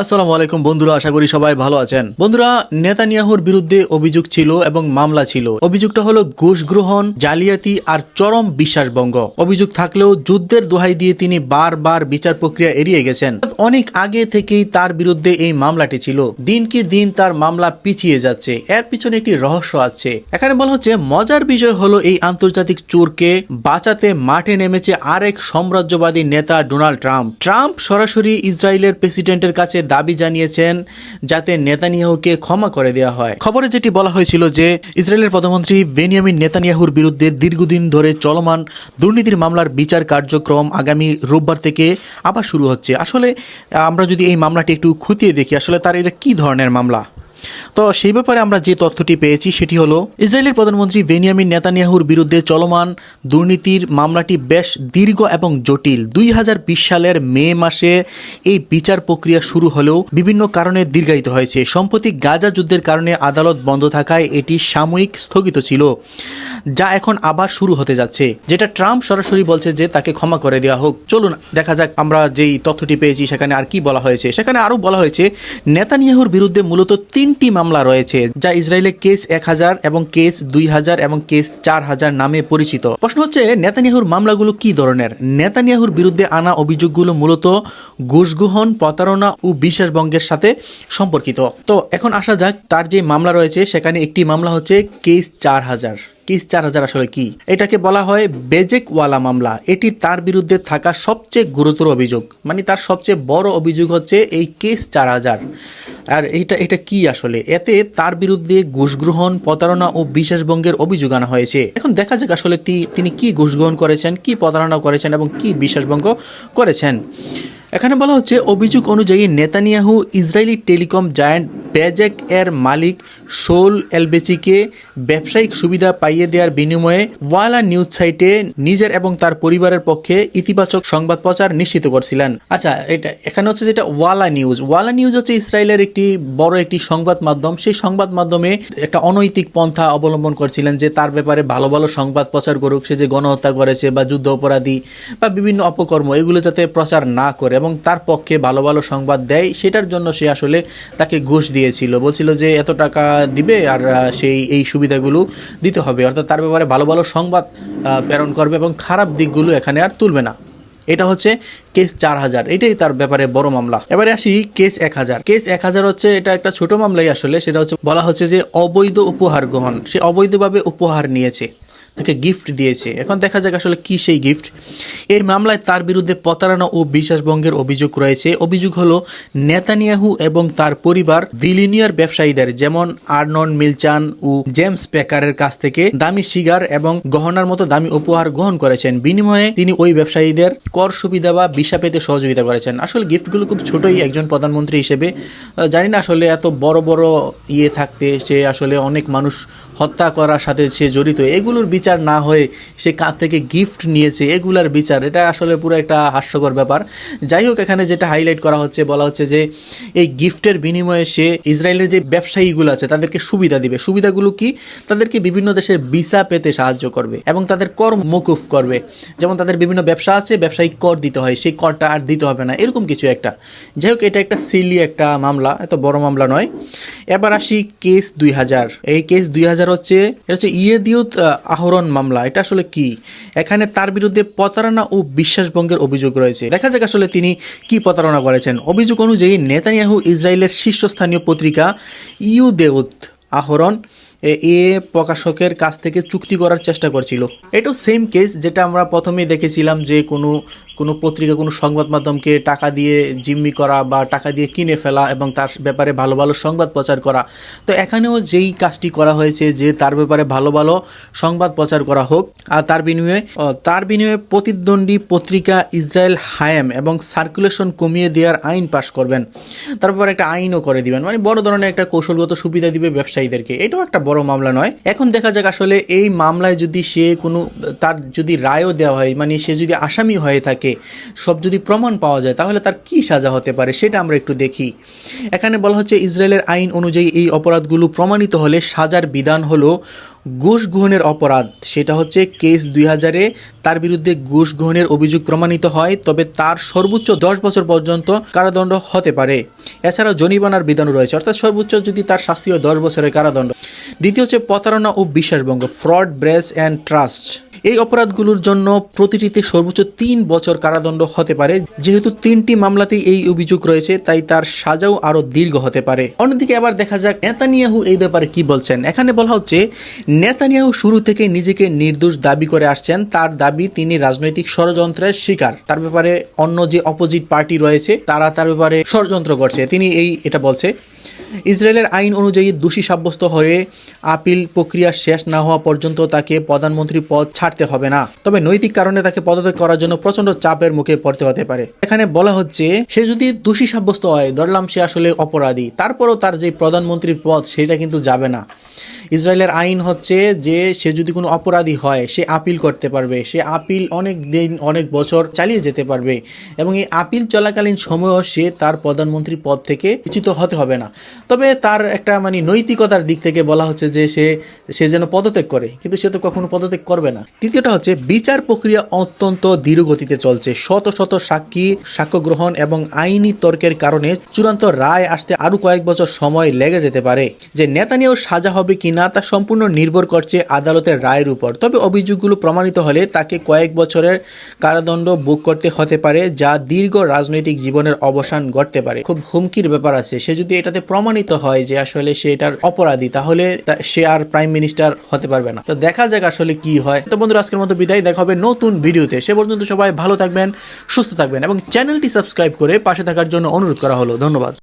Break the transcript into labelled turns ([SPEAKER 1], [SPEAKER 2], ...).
[SPEAKER 1] আসসালামু আলাইকুম বন্ধুরা, আশা করি সবাই ভালো আছেন। বন্ধুরা, নেতানিয়াহুর বিরুদ্ধে অভিযোগ ছিল এবং মামলা ছিল। অভিযোগটা হলো ঘুষ গ্রহণ, জালিয়াতি আর চরম বিশ্বাসভঙ্গ। অভিযোগ থাকলেও যুদ্ধের দোহাই দিয়ে তিনি বারবার বিচার প্রক্রিয়া এড়িয়ে গেছেন। অনেক আগে থেকেই তার বিরুদ্ধে এই মামলাটি ছিল। দিনকে দিন তার মামলা পিছিয়ে যাচ্ছে। এর পিছনে একটি রহস্য আছে। এখানে বলা হচ্ছে মজার বিষয় হলো এই আন্তর্জাতিক চোরকে বাঁচাতে মাঠে নেমেছে আরেক সাম্রাজ্যবাদী নেতা ডোনাল্ড ট্রাম্প। ট্রাম্প সরাসরি ইসরায়েলের প্রেসিডেন্টের কাছে দাবি জানিয়েছেন যাতে নেতানিয়াহুকে ক্ষমা করে দেওয়া হয়। খবরে যেটি বলা হয়েছিল যে ইসরায়েলের প্রধানমন্ত্রী বেনিয়ামিন নেতানিয়াহুর বিরুদ্ধে দীর্ঘদিন ধরে চলমান দুর্নীতির মামলার বিচার কার্যক্রম আগামী রোববার থেকে আবার শুরু হচ্ছে। আসলে আমরা যদি এই মামলাটি একটু খতিয়ে দেখি, আসলে তার এটা কি ধরনের মামলা, তো সেই ব্যাপারে আমরা যে তথ্যটি পেয়েছি সেটি হলো ইসরায়েলের প্রধানমন্ত্রী বেনিয়ামিন নেতানিয়াহুর বিরুদ্ধে চলমান দুর্নীতির মামলাটি বেশ দীর্ঘ এবং জটিল। 2020 সালের মে মাসে এই বিচার প্রক্রিয়া শুরু হলেও বিভিন্ন কারণে দীর্ঘায়িত হয়েছে। সম্প্রতি গাজা যুদ্ধের কারণে আদালত বন্ধ থাকায় এটি সাময়িক স্থগিত ছিল, যা এখন আবার শুরু হতে যাচ্ছে, যেটা ট্রাম্প সরাসরি বলছে যে তাকে ক্ষমা করে দেওয়া হোক। চলুন দেখা যাক আমরা যেই তথ্যটি পেয়েছি সেখানে আর কি বলা হয়েছে। সেখানে আরও বলা হয়েছে নেতানিয়াহুর বিরুদ্ধে মূলত তিনটি মামলা রয়েছে, যা ইসরায়েলের কেস 1000 এবং কেস 2000 এবং কেস 4000 নামে পরিচিত। প্রশ্ন হচ্ছে নেতানিয়াহুর মামলাগুলো কি ধরনের। নেতানিয়াহুর বিরুদ্ধে আনা অভিযোগগুলো মূলত ঘুষ গ্রহণ, প্রতারণা ও বিশ্বাসভঙ্গের সাথে সম্পর্কিত। তো এখন আসা যাক তার যে মামলা রয়েছে সেখানে একটি মামলা হচ্ছে কেস 4000। কেস 4000 আসলে কি? এটাকে বলা হয় বেজেকওয়ালা মামলা। এটি তার বিরুদ্ধে থাকা সবচেয়ে গুরুতর অভিযোগ, মানে তার সবচেয়ে বড় অভিযোগ হচ্ছে এই কেস 4000। আর এটা কি আসলে? এতে তার বিরুদ্ধে ঘুষ গ্রহণ, প্রতারণা ও বিশ্বাসভঙ্গের অভিযোগ আনা হয়েছে। এখন দেখা যাক আসলে তিনি কি ঘুষ গ্রহণ করেছেন, কি প্রতারণা করেছেন এবং কি বিশ্বাসভঙ্গ করেছেন। এখানে বলা হচ্ছে অভিযোগ অনুযায়ী নেতানিয়াহু ইসরায়েলি টেলিকম জায়ান্ট বেজেক এর মালিক শোল এলবেচিকে ব্যবসায়িক সুবিধা পাইয়ে দেওয়ার বিনিময়ে ওয়ালা নিউজ সাইটে নিজের এবং তার পরিবারের পক্ষে ইতিবাচক সংবাদ প্রচার নিশ্চিত করছিলেন। আচ্ছা, এটা এখানে হচ্ছে যেটা ওয়ালা নিউজ হচ্ছে ইসরায়েলের একটি বড় একটি সংবাদ মাধ্যম। সেই সংবাদ মাধ্যমে একটা অনৈতিক পন্থা অবলম্বন করছিলেন যে তার ব্যাপারে ভালো ভালো সংবাদ প্রচার করুক, সে যে গণহত্যা করেছে বা যুদ্ধ অপরাধী বা বিভিন্ন অপকর্ম, এগুলো যাতে প্রচার না করে এবং তার পক্ষে ভালো ভালো সংবাদ দেয়, সেটার জন্য সে আসলে তাকে ঘুষ দিয়েছিল। বলছিল যে এত টাকা দিবে আর সেই এই সুবিধাগুলো দিতে হবে, অর্থাৎ তার ব্যাপারে ভালো ভালো সংবাদ প্রেরণ করবে এবং খারাপ দিকগুলো এখানে আর তুলবে না। এটা হচ্ছে কেস 4000, এটাই তার ব্যাপারে বড় মামলা। এবারে আসি কেস 1000। কেস 1000 হচ্ছে এটা একটা ছোট মামলাই আসলে। সেটা হচ্ছে বলা হচ্ছে যে অবৈধ উপহার গ্রহণ, সে অবৈধভাবে উপহার নিয়েছে, তাকে গিফট দিয়েছে। এখন দেখা যাক আসলে কি সেই গিফট। এই মামলায় তার বিরুদ্ধে প্রতারণা ও বিশ্বাসভঙ্গের অভিযোগ রয়েছে। অভিযোগ হলো নেতানিয়াহু এবং তার পরিবার বিলিনিয়ার ব্যবসায়ীদের যেমন আর্নন মিলচান ও জেমস পেকারের কাছ থেকে দামি সিগার এবং গহনার মতো দামি উপহার গ্রহণ করেছেন। বিনিময়ে তিনি ওই ব্যবসায়ীদের কর সুবিধা বা ভিসা পেতে সহযোগিতা করেছেন। আসলে গিফটগুলো খুব ছোটই একজন প্রধানমন্ত্রী হিসেবে। জানি না আসলে এত বড় বড় থাকতে সে আসলে অনেক মানুষ হত্যা করার সাথে সে জড়িত, এগুলোর বিচার না হয়ে সে কাঁধ থেকে গিফট নিয়েছে, এগুলার বিচার, এটা আসলে পুরো একটা হাস্যকর ব্যাপার। যাই হোক, এখানে যেটা হাইলাইট করা হচ্ছে, বলা হচ্ছে যে এই গিফটের বিনিময়ে সে ইসরায়েলের যে ব্যবসায়ীগুলো আছে তাদেরকে সুবিধা দিবে। সুবিধাগুলো কি? তাদেরকে বিভিন্ন দেশের ভিসা পেতে সাহায্য করবে এবং তাদের কর মকুফ করবে। যেমন তাদের বিভিন্ন ব্যবসা আছে, ব্যবসায়িক কর দিতে হয়, সেই করটা আর দিতে হবে না, এরকম কিছু একটা। যাই হোক, এটা একটা সিলি একটা মামলা, এত বড় মামলা নয়। এবার আসি কেস 2000। এই কেস 2000 হচ্ছে ইয়েদিউত আহরণ মামলা। এটা আসলে কি? এখানে তার বিরুদ্ধে প্রতারণা ও বিশ্বাসভঙ্গের অভিযোগ রয়েছে। দেখা যাক আসলে তিনি কি প্রতারণা করেছেন। অভিযোগ অনুযায়ী নেতানিয়াহু ইসরায়েলের শীর্ষস্থানীয় পত্রিকা ইয়েদিউত আহরণ প্রকাশকের কাছ থেকে চুক্তি করার চেষ্টা করছিল। এটাও সেম কেস যেটা আমরা প্রথমেই দেখেছিলাম, যে কোনো পত্রিকা, কোনো সংবাদ মাধ্যমকে টাকা দিয়ে জিম্মি করা বা টাকা দিয়ে কিনে ফেলা এবং তার ব্যাপারে ভালো ভালো সংবাদ প্রচার করা। তো এখানেও যেই কাজটি করা হয়েছে যে তার ব্যাপারে ভালো ভালো সংবাদ প্রচার করা হোক, আর তার বিনিময়ে প্রতিদ্বন্দ্বী পত্রিকা ইসরায়েল হায়েম এবং সার্কুলেশন কমিয়ে দেওয়ার আইন পাশ করবেন। তারপর একটা আইনও করে দিবেন, মানে বড় ধরনের একটা কৌশলগত সুবিধা দিবে ব্যবসায়ীদেরকে। এটাও একটা বড় মামলা নয়। এখন দেখা যাক আসলে এই মামলায় যদি সে তার যদি রায়ও দেওয়া হয়, মানে সে যদি আসামি হয়ে থাকে, সব যদি প্রমাণ পাওয়া যায়, তাহলে তার কি সাজা হতে পারে সেটা আমরা একটু দেখি। এখানে বলা হচ্ছে ইসরায়েলের আইন অনুযায়ী এই অপরাধগুলো প্রমাণিত হলে সাজার বিধান হলো ঘুষ গ্রহণের অপরাধ, সেটা হচ্ছে কেস 2000-এ তার বিরুদ্ধে ঘুষ গ্রহণের অভিযোগ প্রমাণিত হয়, তবে তার সর্বোচ্চ 10 বছর পর্যন্ত কারাদণ্ড হতে পারে। এছাড়াও জরিমানার বিধান রয়েছে, অর্থাৎ সর্বোচ্চ যদি তার শাস্তি হয় 10 বছরের কারাদণ্ড। দ্বিতীয় হচ্ছে প্রতারণা ও বিশ্বাসভঙ্গ, ফ্রড, ব্রেচ অ্যান্ড ট্রাস্ট। এই অপরাধগুলোর জন্য প্রতিটিতে সর্বোচ্চ 3 বছর কারাদণ্ড হতে পারে। যেহেতু 3টি মামলাতেই এই অভিযোগ রয়েছে, তাই তার সাজাও আরো দীর্ঘ হতে পারে। অন্যদিকে আবার দেখা যাক নেতানিয়াহু এই ব্যাপারে কি বলছেন। এখানে বলা হচ্ছে নেতানিয়াহু শুরু থেকে নিজেকে নির্দোষ দাবি করে আসছেন। তার দাবি তিনি রাজনৈতিক ষড়যন্ত্রের শিকার। তার ব্যাপারে অন্য যে অপোজিট পার্টি রয়েছে তারা তার ব্যাপারে ষড়যন্ত্র করছে, তিনি এটা বলছে। ইসরায়েলের আইন অনুযায়ী দোষী সাব্যস্ত হয়ে আপিল প্রক্রিয়া শেষ না হওয়া পর্যন্ত তাকে প্রধানমন্ত্রী পদ ছাড়তে হবে না, তবে নৈতিক কারণে তাকে পদত্যাগ করার জন্য প্রচন্ড চাপের মুখে পড়তে হতে পারে। এখানে বলা হচ্ছে সে যদি দোষী সাব্যস্ত হয়, ধরলাম সে আসলে অপরাধী, তারপরও তার যে প্রধানমন্ত্রীর পদ সেটা কিন্তু যাবে না। ইসরায়েলের আইন হচ্ছে যে সে যদি কোনো অপরাধী হয় সে আপিল করতে পারবে, সে আপিল অনেক দিন অনেক বছর চালিয়ে যেতে পারবে, এবং এই আপিল চলাকালীন সময়ও সে তার প্রধানমন্ত্রী পদ থেকে বিচ্যুত হতে হবে না। তবে তার একটা নৈতিকতার দিক থেকে বলা হচ্ছে যে সে যেন পদত্যাগ করে, কিন্তু সে তো কখনো পদত্যাগ করবে না। তৃতীয়টা হচ্ছে বিচার প্রক্রিয়া অত্যন্ত ধীর গতিতে চলছে। শত শত সাক্ষ্য গ্রহণ এবং আইনি তর্কের কারণে চূড়ান্ত রায় আসতে আরো কয়েক বছর সময় লেগে যেতে পারে। যে নেতানিয়াহু সাজা হবে কিনা তা সম্পূর্ণ নির্ভর করছে আদালতের রায়ের উপর। তবে অভিযোগগুলো প্রমাণিত হলে তাকে কয়েক বছরের কারাদণ্ড ভোগ করতে হতে পারে, যা দীর্ঘ রাজনৈতিক জীবনের অবসান ঘটতে পারে। খুব হুমকির ব্যাপার আছে। সে যদি এটাতে প্রমাণিত হয় যে আসলে সে এটার অপরাধী, তাহলে সে আর প্রাইম মিনিস্টার হতে পারবে না। তো দেখা যাক আসলে কি হয়। তো বন্ধুরা, আজকের মতো বিদায়, দেখা হবে নতুন ভিডিওতে। সে পর্যন্ত সবাই ভালো থাকবেন, সুস্থ থাকবেন এবং চ্যানেলটি সাবস্ক্রাইব করে পাশে থাকার জন্য অনুরোধ করা হলো। ধন্যবাদ।